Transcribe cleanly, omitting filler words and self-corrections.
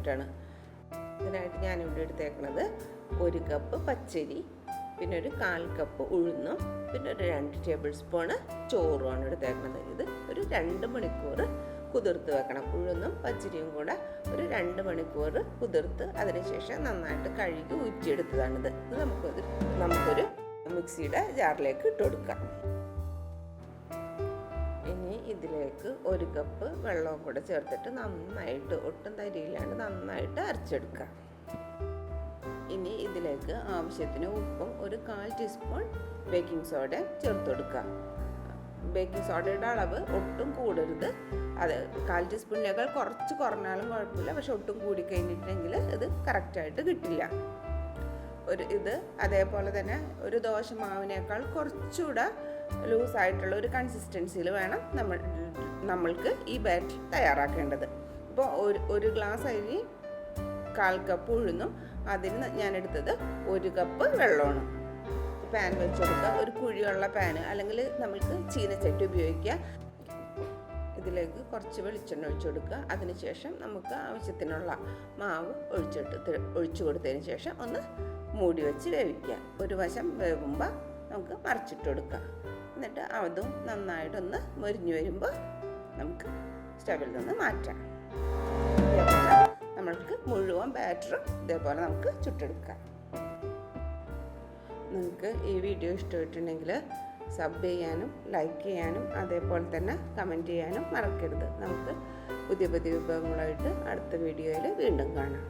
വേണ്ടിയിട്ടാണ്. ഇതിനായിട്ട് ഞാനിവിടെ എടുത്തേക്കുന്നത് 1 കപ്പ് പച്ചരി, പിന്നെ ഒരു 1/4 കപ്പ് ഉഴുന്നും, പിന്നെ ഒരു 2 ടേബിൾ സ്പൂണ് ചോറുമാണ് എടുത്തേക്കുന്നത്. ഇത് ഒരു 2 മണിക്കൂർ കുതിർത്ത് വെക്കണം. ഉഴുന്നും പച്ചരിയും കൂടെ ഒരു 2 മണിക്കൂർ കുതിർത്ത് അതിനുശേഷം നന്നായിട്ട് കഴുകി ഊറ്റിയെടുത്തതാണിത്. ഇത് നമുക്കൊരു മിക്സിയുടെ ജാറിലേക്ക് ഇട്ട് കൊടുക്കാം. ഇനി ഇതിലേക്ക് 1 കപ്പ് വെള്ളവും കൂടെ ചേർത്തിട്ട് നന്നായിട്ട്, ഒട്ടും തരിയില്ലാണ്ട് നന്നായിട്ട് അരച്ചെടുക്കാം. ഇനി ഇതിലേക്ക് ആവശ്യത്തിന് ഉപ്പും ഒരു 1/4 ടീസ്പൂൺ ബേക്കിംഗ് സോഡ ചേർത്ത് കൊടുക്കുക. ബേക്കിംഗ് സോഡയുടെ അളവ് ഒട്ടും കൂടരുത്. അത് 1/4 ടീസ്പൂണിനേക്കാൾ കുറച്ച് കുറഞ്ഞാലും കുഴപ്പമില്ല. പക്ഷെ ഒട്ടും കൂടിക്കഴിഞ്ഞിട്ടുണ്ടെങ്കിൽ ഇത് കറക്റ്റായിട്ട് കിട്ടില്ല. ഇത് അതേപോലെ തന്നെ ഒരു ദോശ മാവിനേക്കാൾ കുറച്ചുകൂടെ ലൂസായിട്ടുള്ള ഒരു കൺസിസ്റ്റൻസിയിൽ വേണം നമ്മൾക്ക് ഈ ബാറ്റർ തയ്യാറാക്കേണ്ടത്. ഇപ്പോൾ ഒരു ഗ്ലാസ് അരി 1/4 കപ്പ് ഉഴുന്നും അതിന് ഞാൻ എടുത്തത് 1 കപ്പ് വെള്ളമാണ്. പാൻ വെച്ച് കൊടുക്കുക. ഒരു കുഴിയുള്ള പാന് അല്ലെങ്കിൽ നമുക്ക് ചീനച്ചട്ടി ഉപയോഗിക്കുക. ഇതിലേക്ക് കുറച്ച് വെളിച്ചെണ്ണ ഒഴിച്ചു കൊടുക്കുക. അതിനുശേഷം നമുക്ക് ആവശ്യത്തിനുള്ള മാവ് ഒഴിച്ചു കൊടുത്തതിന് ശേഷം ഒന്ന് മൂടി വെച്ച് വേവിക്കുക. ഒരു വശം വേവുമ്പോൾ നമുക്ക് മറിച്ചിട്ട് കൊടുക്കുക. എന്നിട്ട് അതും നന്നായിട്ടൊന്ന് മൊരിഞ്ഞു വരുമ്പോൾ നമുക്ക് സ്റ്റവിൽ നിന്ന് മാറ്റാം. നമ്മൾക്ക് മുഴുവൻ ബാറ്ററും ഇതേപോലെ നമുക്ക് ചുട്ടെടുക്കാം. നിങ്ങൾക്ക് ഈ വീഡിയോ ഇഷ്ടമായിട്ടുണ്ടെങ്കിൽ സബ് ചെയ്യാനും ലൈക്ക് ചെയ്യാനും അതേപോലെ തന്നെ കമൻറ്റ് ചെയ്യാനും മറക്കരുത്. നമുക്ക് പുതിയ പുതിയ വിഭവങ്ങളായിട്ട് അടുത്ത വീഡിയോയിൽ വീണ്ടും കാണാം.